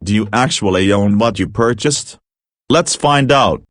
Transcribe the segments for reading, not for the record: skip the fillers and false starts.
Do you actually own what you purchased? Let's find out.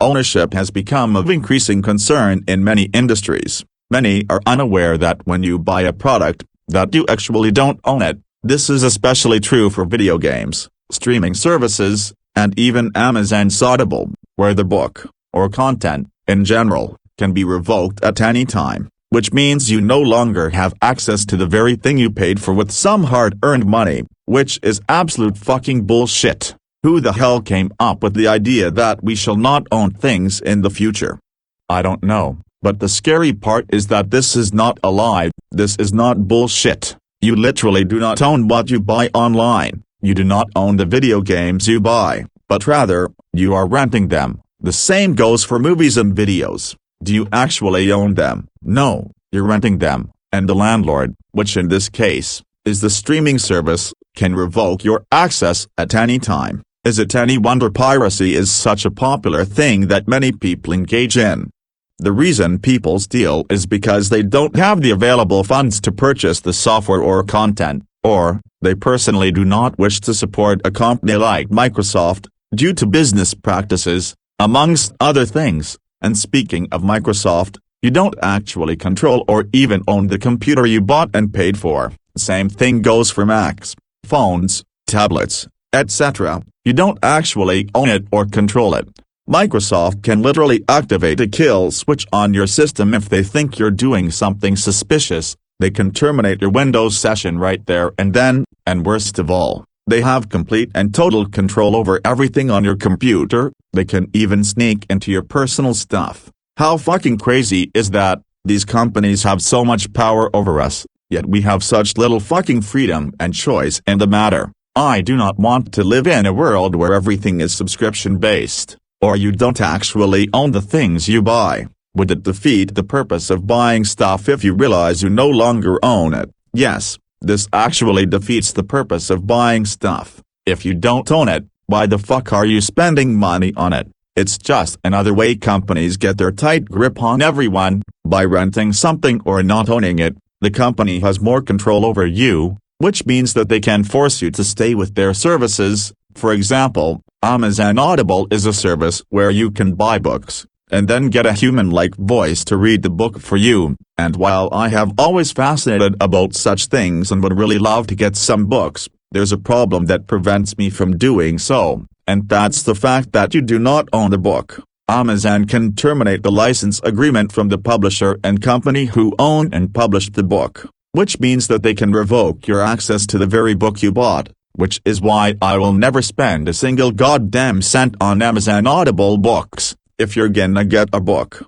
Ownership has become of increasing concern in many industries. Many are unaware that when you buy a product, that you actually don't own it. This is especially true for video games, streaming services, and even Amazon's Audible, where the book, or content, in general, can be revoked at any time, which means you no longer have access to the very thing you paid for with some hard-earned money, which is absolute fucking bullshit. Who the hell came up with the idea that we shall not own things in the future? I don't know, but the scary part is that this is not a lie, this is not bullshit. You literally do not own what you buy online. You do not own the video games you buy, but rather, you are renting them. The same goes for movies and videos. Do you actually own them? No, you're renting them, and the landlord, which in this case, is the streaming service, can revoke your access at any time. Is it any wonder piracy is such a popular thing that many people engage in? The reason people steal is because they don't have the available funds to purchase the software or content, or, they personally do not wish to support a company like Microsoft, due to business practices, amongst other things. And speaking of Microsoft, you don't actually control or even own the computer you bought and paid for. Same thing goes for Macs, phones, tablets, etc. You don't actually own it or control it. Microsoft can literally activate a kill switch on your system if they think you're doing something suspicious. They can terminate your Windows session right there and then, and worst of all, they have complete and total control over everything on your computer. They can even sneak into your personal stuff. How fucking crazy is that? These companies have so much power over us, yet we have such little fucking freedom and choice in the matter. I do not want to live in a world where everything is subscription-based, or you don't actually own the things you buy. Would it defeat the purpose of buying stuff if you realize you no longer own it? Yes, this actually defeats the purpose of buying stuff. If you don't own it, why the fuck are you spending money on it? It's just another way companies get their tight grip on everyone. By renting something or not owning it, the company has more control over you, which means that they can force you to stay with their services. For example, Amazon Audible is a service where you can buy books, and then get a human-like voice to read the book for you, and while I have always fascinated about such things and would really love to get some books, there's a problem that prevents me from doing so, and that's the fact that you do not own the book. Amazon can terminate the license agreement from the publisher and company who own and published the book, which means that they can revoke your access to the very book you bought, which is why I will never spend a single goddamn cent on Amazon Audible books. If you're gonna get a book,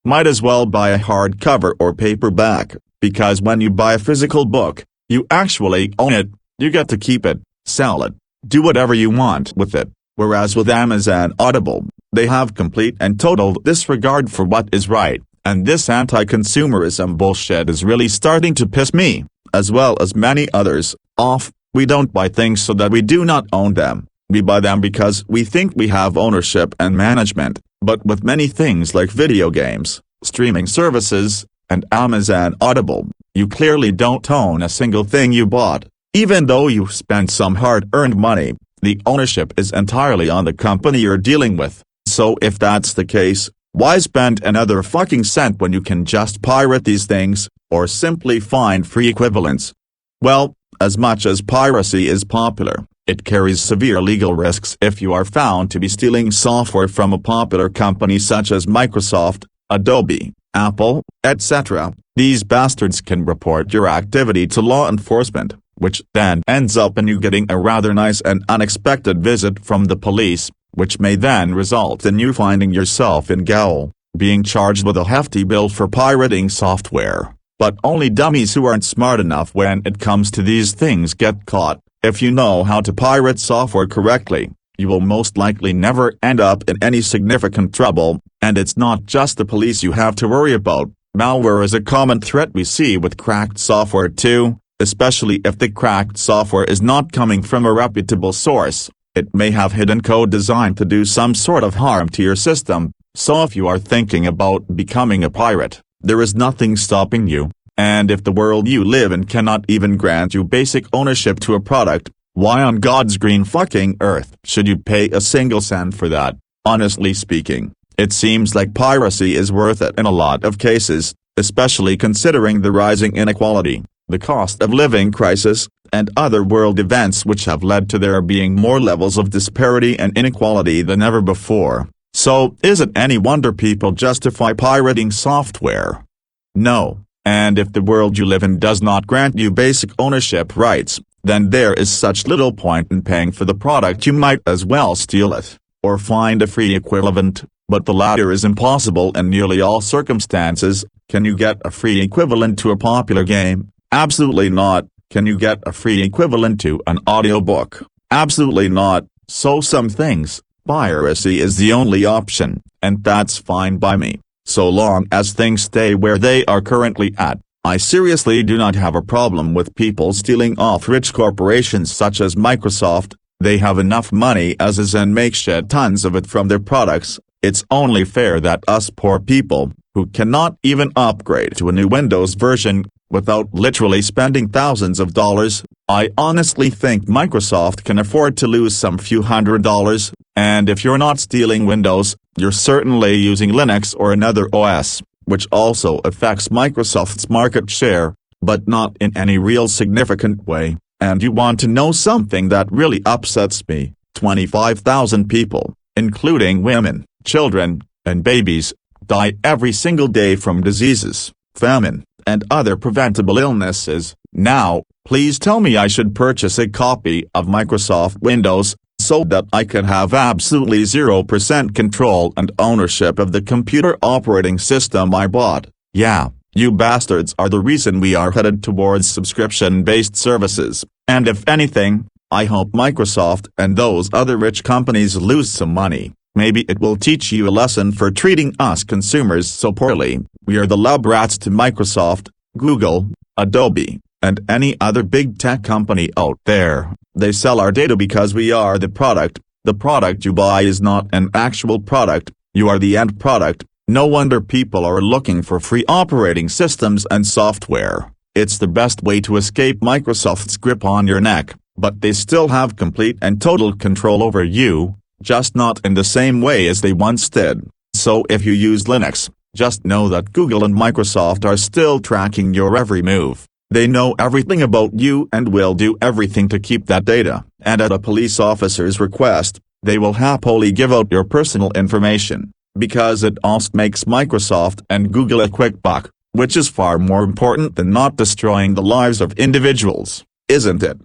might as well buy a hardcover or paperback, because when you buy a physical book, you actually own it, you get to keep it, sell it, do whatever you want with it, whereas with Amazon Audible, they have complete and total disregard for what is right, and this anti-consumerism bullshit is really starting to piss me, as well as many others, off. We don't buy things so that we do not own them, we buy them because we think we have ownership and management. But with many things like video games, streaming services, and Amazon Audible, you clearly don't own a single thing you bought. Even though you spent some hard-earned money, the ownership is entirely on the company you're dealing with. So if that's the case, why spend another fucking cent when you can just pirate these things, or simply find free equivalents? Well, as much as piracy is popular, it carries severe legal risks if you are found to be stealing software from a popular company such as Microsoft, Adobe, Apple, etc. These bastards can report your activity to law enforcement, which then ends up in you getting a rather nice and unexpected visit from the police, which may then result in you finding yourself in gaol, being charged with a hefty bill for pirating software. But only dummies who aren't smart enough when it comes to these things get caught. If you know how to pirate software correctly, you will most likely never end up in any significant trouble, and it's not just the police you have to worry about. Malware is a common threat we see with cracked software too, especially if the cracked software is not coming from a reputable source. It may have hidden code designed to do some sort of harm to your system, so if you are thinking about becoming a pirate, there is nothing stopping you. And if the world you live in cannot even grant you basic ownership to a product, Why on God's green fucking earth should you pay a single cent for that? Honestly speaking, it seems like piracy is worth it in a lot of cases, especially considering the rising inequality, the cost of living crisis, and other world events which have led to there being more levels of disparity and inequality than ever before. So, is it any wonder people justify pirating software? No, and if the world you live in does not grant you basic ownership rights, then there is such little point in paying for the product you might as well steal it, or find a free equivalent, but the latter is impossible in nearly all circumstances. Can you get a free equivalent to a popular game? Absolutely not. Can you get a free equivalent to an audiobook? Absolutely not. So some things, piracy is the only option, and that's fine by me. So long as things stay where they are currently at, I seriously do not have a problem with people stealing off rich corporations such as Microsoft. They have enough money as is and make shit tons of it from their products. It's only fair that us poor people, who cannot even upgrade to a new Windows version, without literally spending thousands of dollars, I honestly think Microsoft can afford to lose some few $100, and if you're not stealing Windows, you're certainly using Linux or another OS, which also affects Microsoft's market share, but not in any real significant way. And you want to know something that really upsets me? 25,000 people, including women, children, and babies, die every single day from diseases, famine, and other preventable illnesses. Now, please tell me I should purchase a copy of Microsoft Windows, so that I can have absolutely 0% control and ownership of the computer operating system I bought. Yeah, you bastards are the reason we are headed towards subscription-based services, and if anything, I hope Microsoft and those other rich companies lose some money. Maybe it will teach you a lesson for treating us consumers so poorly. We are the lab rats to Microsoft, Google, Adobe, and any other big tech company out there. They sell our data because we are the product. The product you buy is not an actual product, you are the end product. No wonder people are looking for free operating systems and software. It's the best way to escape Microsoft's grip on your neck, but they still have complete and total control over you, just not in the same way as they once did. So if you use Linux, just know that Google and Microsoft are still tracking your every move. They know everything about you and will do everything to keep that data, and at a police officer's request, they will happily give out your personal information, because it also makes Microsoft and Google a quick buck, which is far more important than not destroying the lives of individuals, isn't it?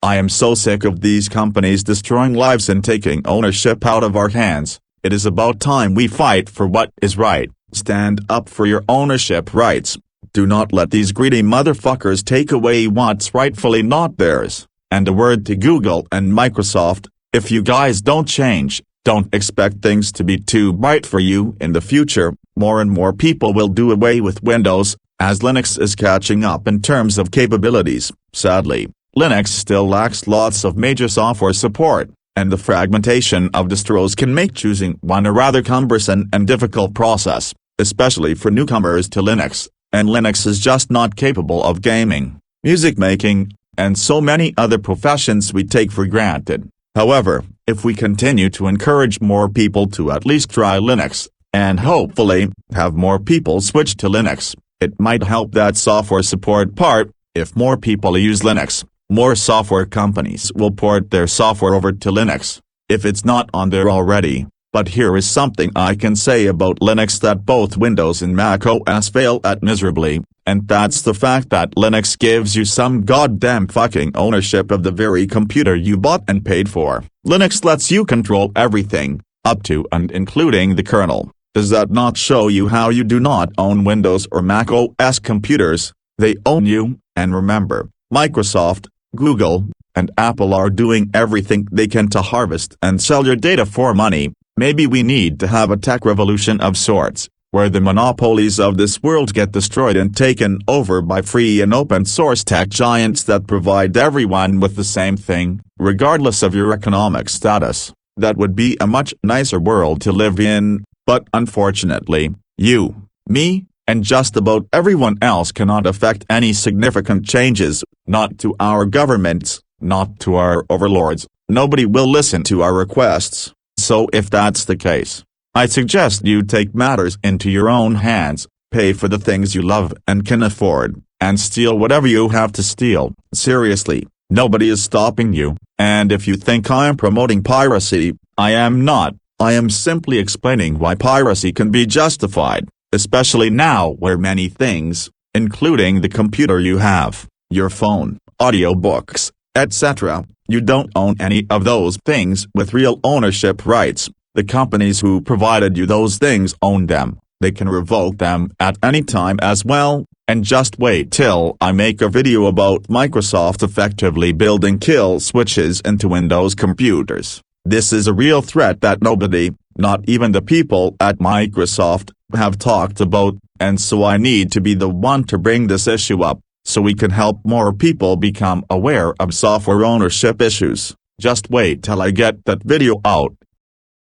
I am so sick of these companies destroying lives and taking ownership out of our hands. It is about time we fight for what is right. Stand up for your ownership rights. Do not let these greedy motherfuckers take away what's rightfully not theirs. And a word to Google and Microsoft, if you guys don't change, don't expect things to be too bright for you in the future. More and more people will do away with Windows, as Linux is catching up in terms of capabilities. Sadly, Linux still lacks lots of major software support, and the fragmentation of distros can make choosing one a rather cumbersome and difficult process, especially for newcomers to Linux. And Linux is just not capable of gaming, music making, and so many other professions we take for granted. However, if we continue to encourage more people to at least try Linux, and hopefully, have more people switch to Linux, it might help that software support part. If more people use Linux, more software companies will port their software over to Linux, if it's not on there already. But here is something I can say about Linux that both Windows and Mac OS fail at miserably, and that's the fact that Linux gives you some goddamn fucking ownership of the very computer you bought and paid for. Linux lets you control everything, up to and including the kernel. Does that not show you how you do not own Windows or Mac OS computers? They own you, and remember, Microsoft, Google, and Apple are doing everything they can to harvest and sell your data for money. Maybe we need to have a tech revolution of sorts, where the monopolies of this world get destroyed and taken over by free and open source tech giants that provide everyone with the same thing, regardless of your economic status. That would be a much nicer world to live in, but unfortunately, you, me, and just about everyone else cannot affect any significant changes, not to our governments, not to our overlords. Nobody will listen to our requests. So if that's the case, I suggest you take matters into your own hands, pay for the things you love and can afford, and steal whatever you have to steal. Seriously, nobody is stopping you, and if you think I am promoting piracy, I am not. I am simply explaining why piracy can be justified, especially now where many things, including the computer you have, your phone, audiobooks, etc., you don't own any of those things with real ownership rights. The companies who provided you those things own them. They can revoke them at any time as well, and just wait till I make a video about Microsoft effectively building kill switches into Windows computers. This is a real threat that nobody, not even the people at Microsoft, have talked about, and so I need to be the one to bring this issue up, so we can help more people become aware of software ownership issues. Just wait till I get that video out.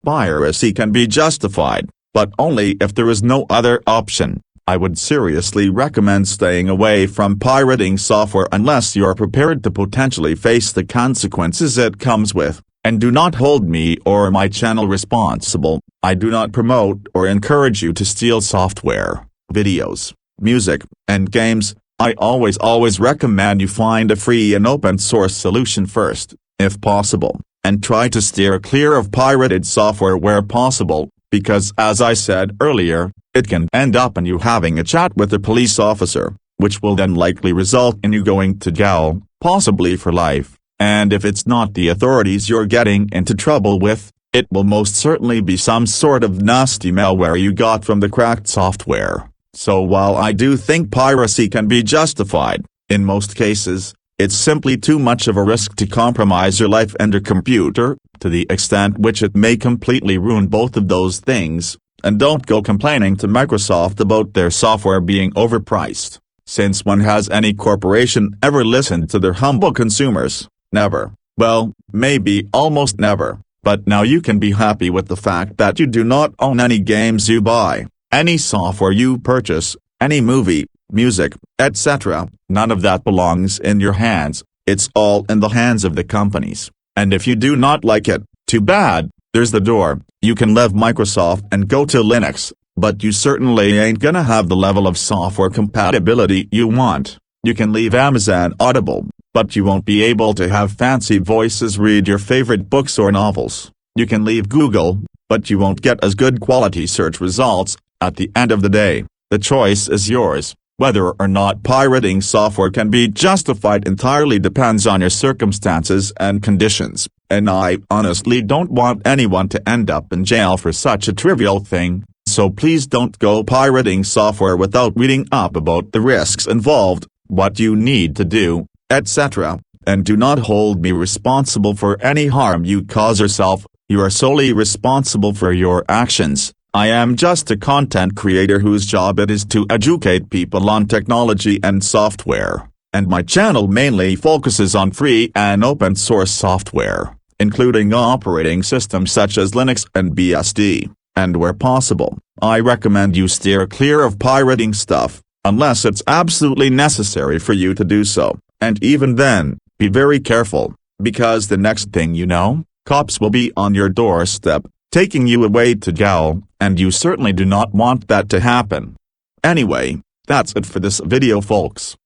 Piracy can be justified, but only if there is no other option. I would seriously recommend staying away from pirating software unless you are prepared to potentially face the consequences it comes with. And do not hold me or my channel responsible. I do not promote or encourage you to steal software, videos, music, and games. I always recommend you find a free and open source solution first, if possible, and try to steer clear of pirated software where possible, because as I said earlier, it can end up in you having a chat with a police officer, which will then likely result in you going to jail, possibly for life. And if it's not the authorities you're getting into trouble with, it will most certainly be some sort of nasty malware you got from the cracked software. So while I do think piracy can be justified, in most cases, it's simply too much of a risk to compromise your life and your computer, to the extent which it may completely ruin both of those things. And don't go complaining to Microsoft about their software being overpriced. Since when has any corporation ever listened to their humble consumers? Never. Well, maybe almost never. But now you can be happy with the fact that you do not own any games you buy, any software you purchase, any movie, music, etc. None of that belongs in your hands. It's all in the hands of the companies. And if you do not like it, too bad. There's the door. You can leave Microsoft and go to Linux, but you certainly ain't gonna have the level of software compatibility you want. You can leave Amazon Audible, but you won't be able to have fancy voices read your favorite books or novels. You can leave Google, but you won't get as good quality search results. At the end of the day, the choice is yours. Whether or not pirating software can be justified entirely depends on your circumstances and conditions, and I honestly don't want anyone to end up in jail for such a trivial thing, so please don't go pirating software without reading up about the risks involved, what you need to do, etc., and do not hold me responsible for any harm you cause yourself. You are solely responsible for your actions. I am just a content creator whose job it is to educate people on technology and software, and my channel mainly focuses on free and open source software, including operating systems such as Linux and BSD, and where possible, I recommend you steer clear of pirating stuff, unless it's absolutely necessary for you to do so, and even then, be very careful, because the next thing you know, cops will be on your doorstep, taking you away to jail, and you certainly do not want that to happen. Anyway, that's it for this video folks.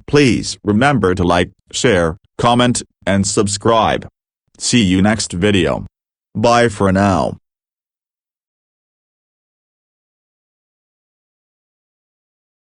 Please remember to like, share, comment, and subscribe. See you next video. Bye for now.